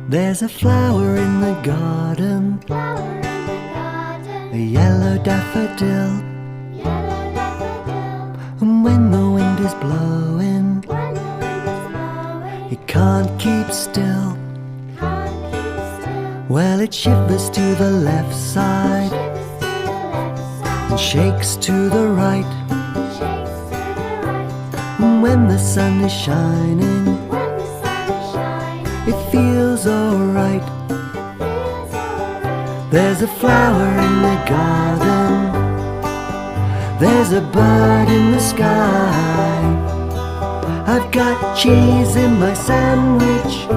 There's a flower in the garden, a yellow daffodil. And when the wind is blowing, it can't keep still. Well, it shivers to the left side and shakes to the right. And when the sun is shining, it feels alright. There's a flower in the garden, there's a bird in the sky. I've got cheese in my sandwich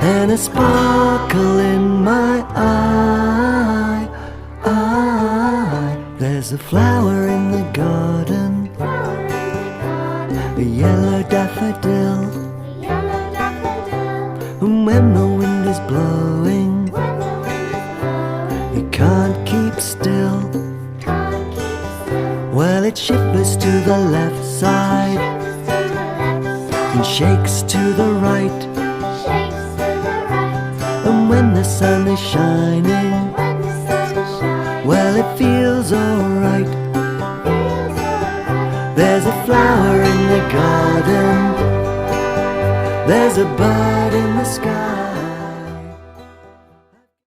and a sparkle in my eye. There's a flower in the garden, a yellow daffodil. And when the wind is blowing, it can't keep still. Well, it shivers to the left side and shakes to the right. And when the sun is shining, well, it feels alright. There's a flower in the garden, there's a bird in the sky.